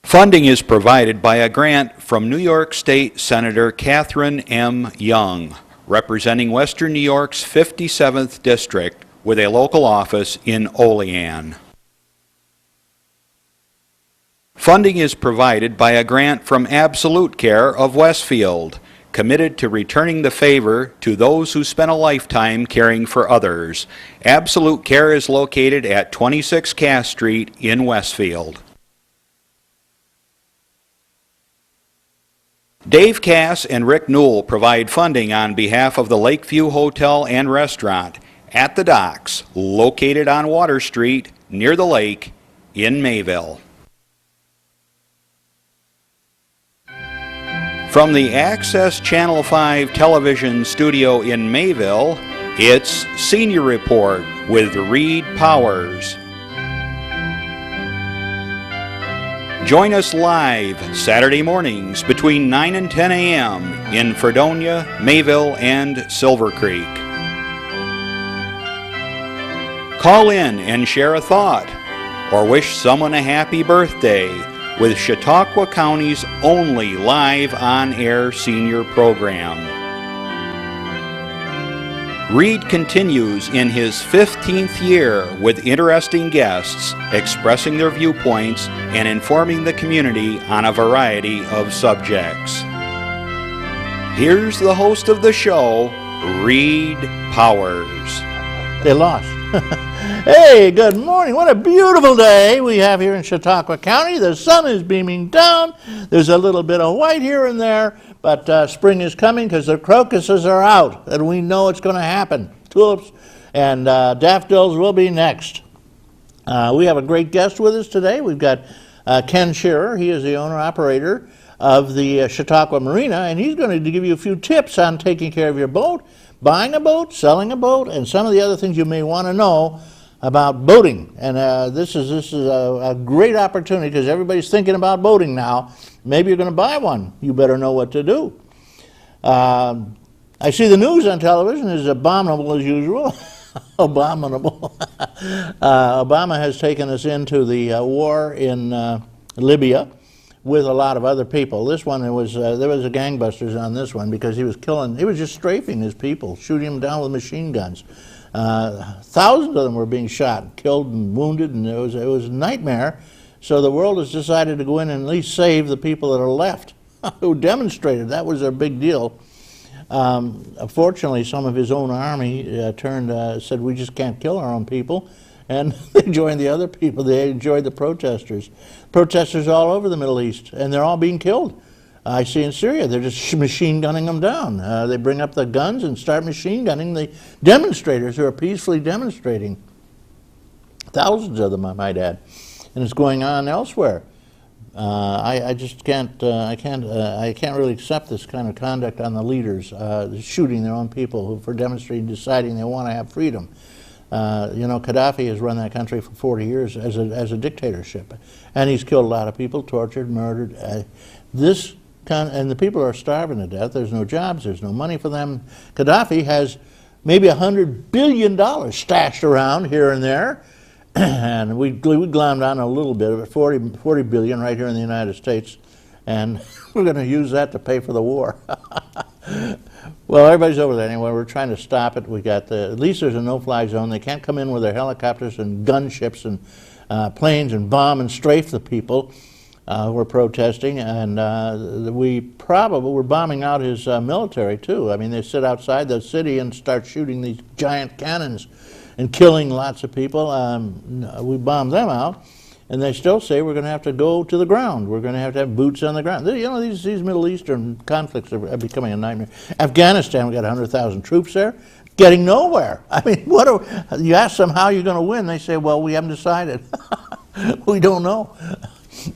Funding is provided by a grant from New York State Senator Catherine M. Young, representing Western New York's 57th District with a local office in Olean. Funding is provided by a grant from Absolute Care of Westfield, committed to returning the favor to those who spent a lifetime caring for others. Absolute Care is located at 26 Cass Street in Westfield. Dave Cass and Rick Newell provide funding on behalf of the Lakeview Hotel and Restaurant at the Docks, located on Water Street near the lake in Mayville. From the Access Channel 5 television studio in Mayville, it's Senior Report with Reed Powers. Join us live Saturday mornings between 9 and 10 a.m. in Fredonia, Mayville, and Silver Creek. Call in and share a thought or wish someone a happy birthday with Chautauqua County's only live on-air senior program. Reed continues in his 15th year with interesting guests expressing their viewpoints and informing the community on a variety of subjects. Here's the host of the show, Reed Powers. They lost. Hey, good morning. What a beautiful day we have here in Chautauqua County. The sun is beaming down. There's a little bit of white here and there, but spring is coming because the crocuses are out, and we know it's going to happen. Tulips and daffodils will be next. We have a great guest with us today. We've got Ken Shearer. He is the owner-operator of the Chautauqua Marina, and he's going to give you a few tips on taking care of your boat, buying a boat, selling a boat, and some of the other things you may want to know about boating. And this is a great opportunity because everybody's thinking about boating now. Maybe you're going to buy one. You better know what to do. I see the news on television is abominable as usual. Abominable. Obama has taken us into the war in Libya with a lot of other people. This one, there was a gangbusters on this one because he was just strafing his people, shooting them down with machine guns. Thousands of them were being shot, killed and wounded, and it was a nightmare. So the world has decided to go in and at least save the people that are left who demonstrated. That was a big deal. Unfortunately, some of his own army said we just can't kill our own people, and they joined the other people. They joined the protesters. Protesters all over the Middle East, and they're all being killed. I see in Syria, they're just machine gunning them down. They bring up the guns and start machine gunning the demonstrators who are peacefully demonstrating. Thousands of them, I might add. And it's going on elsewhere. I just can't really accept this kind of conduct on the leaders, shooting their own people who, for demonstrating, deciding they want to have freedom. Gaddafi has run that country for 40 years as a dictatorship, and he's killed a lot of people, tortured, murdered. And the people are starving to death. There's no jobs. There's no money for them. Gaddafi has maybe $100 billion stashed around here and there, and we glommed on a little bit of it, 40 billion right here in the United States, and we're going to use that to pay for the war. Well, everybody's over there anyway. We're trying to stop it. We got at least there's a no-fly zone. They can't come in with their helicopters and gunships and planes and bomb and strafe the people. We're protesting, and we're bombing out his military too. I mean, they sit outside the city and start shooting these giant cannons and killing lots of people. We bomb them out, and they still say we're going to have to go to the ground. We're going to have boots on the ground. These Middle Eastern conflicts are becoming a nightmare. Afghanistan, we got 100,000 troops there, getting nowhere. I mean, you ask them how you're going to win, they say, well, we haven't decided. We don't know.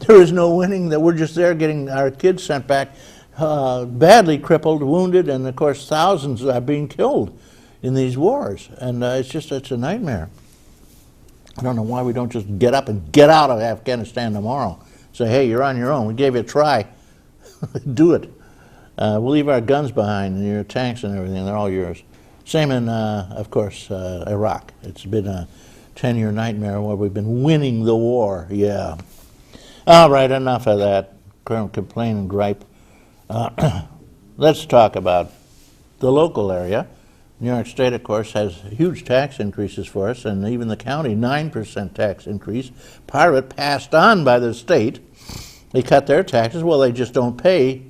There is no winning. That we're just there getting our kids sent back badly crippled, wounded, and of course thousands are being killed in these wars. And it's a nightmare. I don't know why we don't just get up and get out of Afghanistan tomorrow. Say, hey, you're on your own. We gave you a try. Do it. We'll leave our guns behind and your tanks and everything. They're all yours. Same in, of course, Iraq. It's been a 10-year nightmare where we've been winning the war. Yeah. All right, enough of that complain and gripe. Let's talk about the local area. New York State, of course, has huge tax increases for us, and even the county, 9% tax increase. Part of it passed on by the state. They cut their taxes. Well, they just don't pay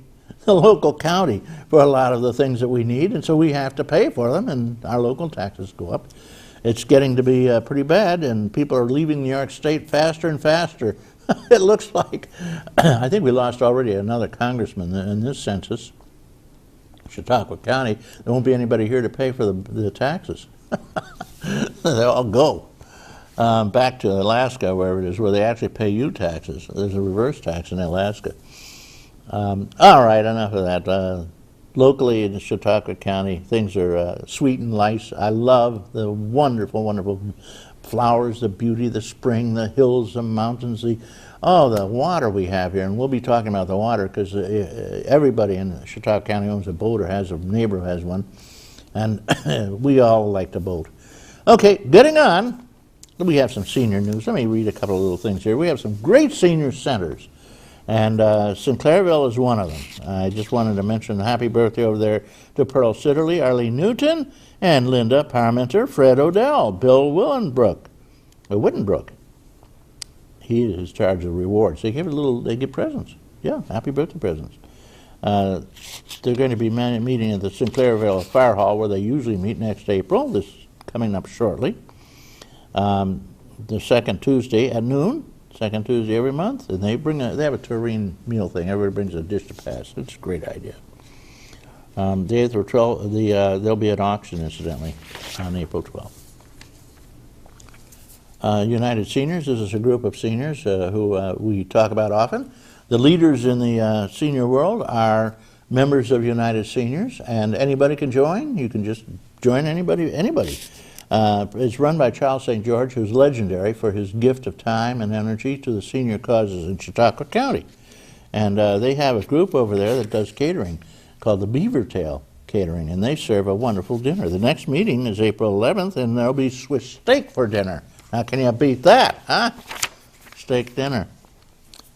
the local county for a lot of the things that we need, and so we have to pay for them, and our local taxes go up. It's getting to be pretty bad, and people are leaving New York State faster and faster. It looks like, I think we lost already another congressman in this census. Chautauqua County, there won't be anybody here to pay for the taxes. They'll all go back to Alaska, wherever it is, where they actually pay you taxes. There's a reverse tax in Alaska. All right, enough of that. Locally in Chautauqua County, things are sweet and nice. I love the wonderful, wonderful flowers, the beauty, the spring, the hills, the mountains, the water we have here. And we'll be talking about the water because everybody in Chautauqua County owns a boat or has a neighbor who has one. And we all like to boat. Okay, getting on. We have some senior news. Let me read a couple of little things here. We have some great senior centers. And Sinclairville is one of them. I just wanted to mention happy birthday over there to Pearl Sitterly, Arlene Newton, and Linda Parmenter, Fred Odell, Bill Wittenbrook. He is in charge of rewards. They give presents. Yeah, happy birthday presents. They're going to be meeting at the Sinclairville Fire Hall where they usually meet next April. This is coming up shortly. The second Tuesday at noon. Second Tuesday every month, and they have a tureen meal thing. Everybody brings a dish to pass. It's a great idea. The 8th or 12th, there'll be an auction, incidentally, on April 12th. United Seniors, this is a group of seniors who we talk about often. The leaders in the senior world are members of United Seniors, and anybody can join. You can just join anybody. It's run by Charles St. George, who's legendary for his gift of time and energy to the senior causes in Chautauqua County. And they have a group over there that does catering called the Beaver Tail Catering, and they serve a wonderful dinner. The next meeting is April 11th, and there'll be Swiss steak for dinner. How can you beat that, huh? Steak dinner.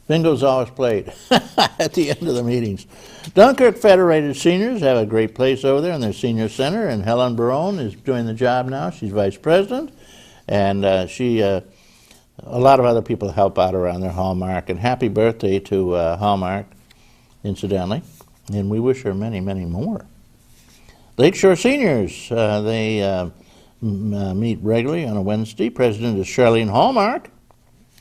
Bingo's always played at the end of the meetings. Dunkirk Federated Seniors have a great place over there in their senior center, and Helen Barone is doing the job now. She's vice president, and a lot of other people help out around there, Hallmark, and happy birthday to Hallmark, incidentally, and we wish her many, many more. Lakeshore Seniors, they meet regularly on a Wednesday. President is Charlene Hallmark.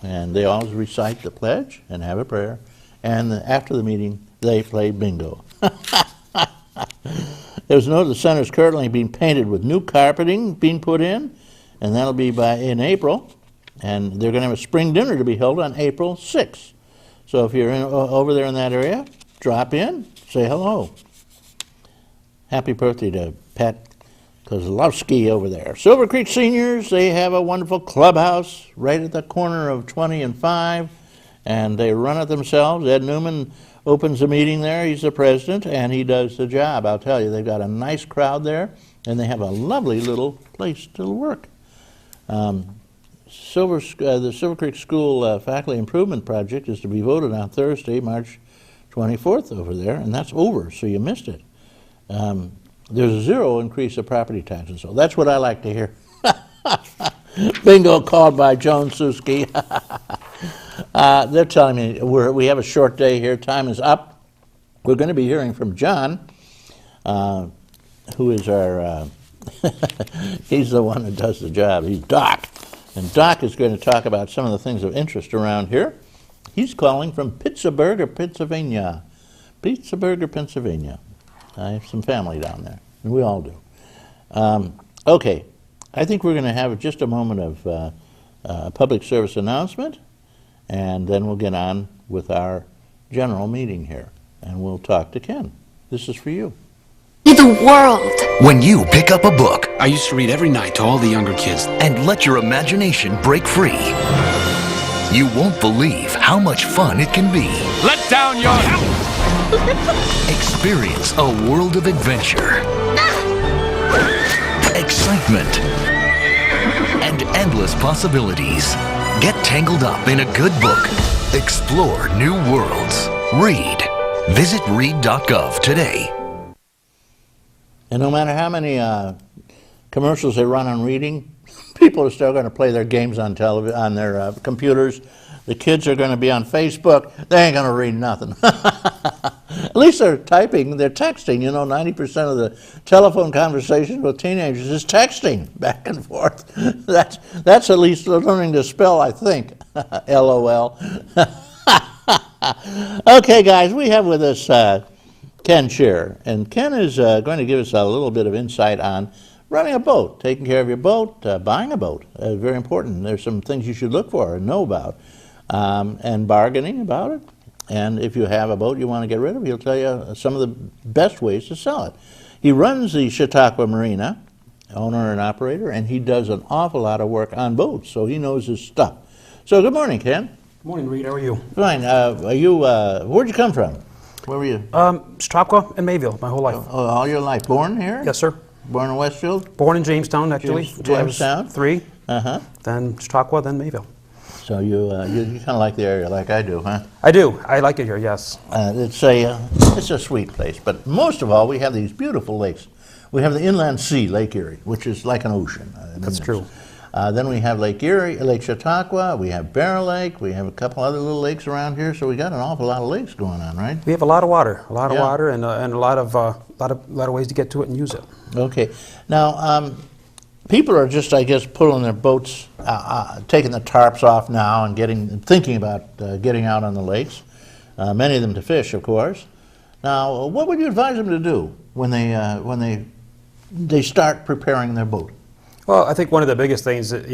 And they always recite the pledge and have a prayer. And after the meeting, they play bingo. There's the center's currently being painted with new carpeting being put in, and that'll be in April. And they're going to have a spring dinner to be held on April 6th. So if you're over there in that area, drop in, say hello. Happy birthday to Pat Kozlowski over there. Silver Creek Seniors, they have a wonderful clubhouse right at the corner of 20 and 5, and they run it themselves. Ed Newman opens the meeting there. He's the president, and he does the job. I'll tell you, they've got a nice crowd there, and they have a lovely little place to work. The Silver Creek School Faculty Improvement Project is to be voted on Thursday, March 24th over there, and that's over, so you missed it. There's a 0 increase of property taxes, so that's what I like to hear. Bingo called by Joan Suski. They're telling me we have a short day here. Time is up. We're going to be hearing from John, who is our, he's the one that does the job. He's Doc. And Doc is going to talk about some of the things of interest around here. He's calling from Pittsburgh, Pennsylvania. Pennsylvania. I have some family down there, and we all do. Okay, I think we're going to have just a moment of a public service announcement, and then we'll get on with our general meeting here, and we'll talk to Ken. This is for you. The world. When you pick up a book I used to read every night to all the younger kids. and let your imagination break free, you won't believe how much fun it can be. Let down your... Experience a world of adventure, excitement, and endless possibilities. Get tangled up in a good book Explore new worlds. Read. Visit read.gov today. And no matter how many commercials they run on reading, people are still going to play their games on television, on their computers. The kids are going to be on Facebook. They ain't going to read nothing. At least they're typing, they're texting. You know, 90% of the telephone conversations with teenagers is texting back and forth. That's at least learning to spell, I think. LOL. Okay, guys, we have with us Ken Shearer. And Ken is going to give us a little bit of insight on running a boat, taking care of your boat, buying a boat. Very important. There's some things you should look for and know about. And bargaining about it. And if you have a boat you want to get rid of, he'll tell you some of the best ways to sell it. He runs the Chautauqua Marina, owner and operator, and he does an awful lot of work on boats, so he knows his stuff. So good morning, Ken. Good morning, Reed. How are you? Fine. Where'd you come from? Where were you? Chautauqua and Mayville, my whole life. All your life. Born here? Yes, sir. Born in Westfield? Born in Jamestown, actually. Jamestown? 3. Uh-huh. Then Chautauqua, then Mayville. So you kind of like the area like I do, huh? I do. I like it here, yes. It's a sweet place, but most of all, we have these beautiful lakes. We have the inland sea, Lake Erie, which is like an ocean. That's true. Then we have Lake Erie, Lake Chautauqua, we have Bear Lake, we have a couple other little lakes around here, so we got an awful lot of lakes going on, right? We have a lot of water, and a lot of ways to get to it and use it. Okay. Now, people are just, I guess, pulling their boats, taking the tarps off now and thinking about getting out on the lakes. Many of them to fish, of course. Now, what would you advise them to do when they start preparing their boat? Well, I think one of the biggest things that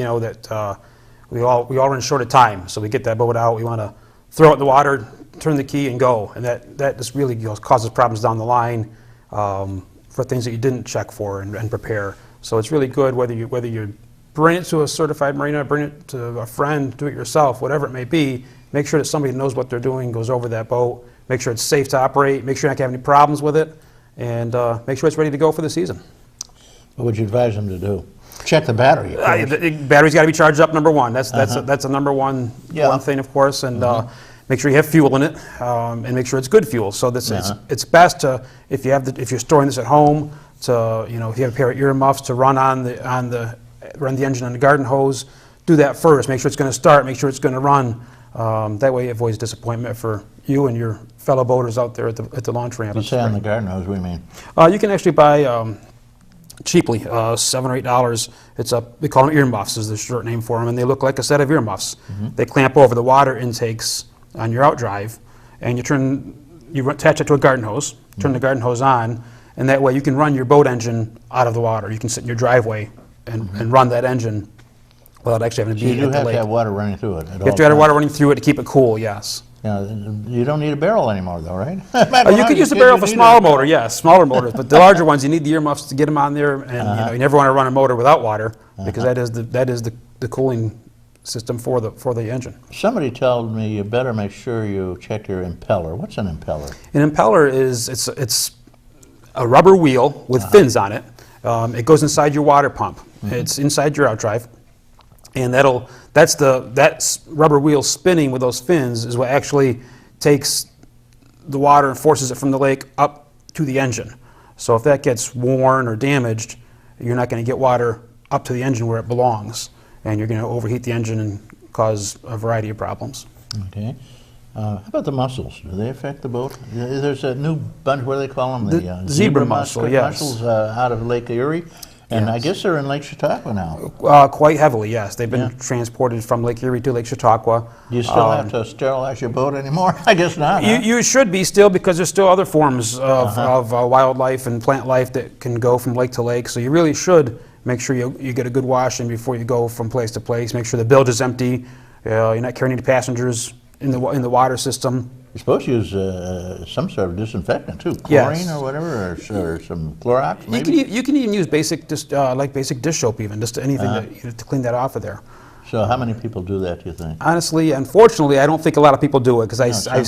we all run short of time, so we get that boat out. We want to throw it in the water, turn the key, and go, and that just really causes problems down the line for things that you didn't check for and prepare. So it's really good whether you bring it to a certified marina, bring it to a friend, do it yourself, whatever it may be. Make sure that somebody knows what they're doing, goes over that boat. Make sure it's safe to operate. Make sure you're not going to have any problems with it, and make sure it's ready to go for the season. What would you advise them to do? Check the battery. The battery's got to be charged up. Number one. That's a number one thing, of course, and make sure you have fuel in it, and make sure it's good fuel. So it's best to if you're storing this at home, to if you have a pair of earmuffs to run the engine on the garden hose, do that first. Make sure it's going to start. Make sure it's going to run. That way, it avoids disappointment for you and your fellow boaters out there at the launch ramp. You say on the garden hose, what do you mean? You can actually buy cheaply, $7 or $8. We call them earmuffs, is the short name for them, and they look like a set of earmuffs. They clamp over the water intakes on your outdrive, and you attach it to a garden hose, turn the garden hose on, and that way you can run your boat engine out of the water. You can sit in your driveway and run that engine without actually having to be at the lake. You do have to have water running through it. You have to have water running through it to keep it cool, yes. You don't need a barrel anymore, though, right? You could use a barrel for smaller motor, yes, smaller motors. But the larger ones, you need the earmuffs to get them on there, and you never want to run a motor without water because that is the cooling system for the engine. Somebody told me you better make sure you check your impeller. What's an impeller? An impeller is it's a rubber wheel with fins on it. It goes inside your water pump. It's inside your outdrive. And that rubber wheel spinning with those fins is what actually takes the water and forces it from the lake up to the engine. So if that gets worn or damaged, you're not going to get water up to the engine where it belongs, and you're going to overheat the engine and cause a variety of problems. Okay. How about the mussels? Do they affect the boat? There's a new bunch, what do they call them? The zebra mussel, yes. Mussels out of Lake Erie. And yes. I guess they're in Lake Chautauqua now. Quite heavily, yes. They've been transported from Lake Erie to Lake Chautauqua. Do you still have to sterilize your boat anymore? I guess not. You should be still, because there's still other forms of wildlife and plant life that can go from lake to lake. So you really should make sure you get a good washing before you go from place to place. Make sure the bilge is empty. You're not carrying any passengers in the water system. You're supposed to use some sort of disinfectant too, chlorine or whatever, or some Clorox maybe? You can even use basic dish soap, even just anything to clean that off of there. So how many people do that, do you think? Honestly, unfortunately, I don't think a lot of people do it, because I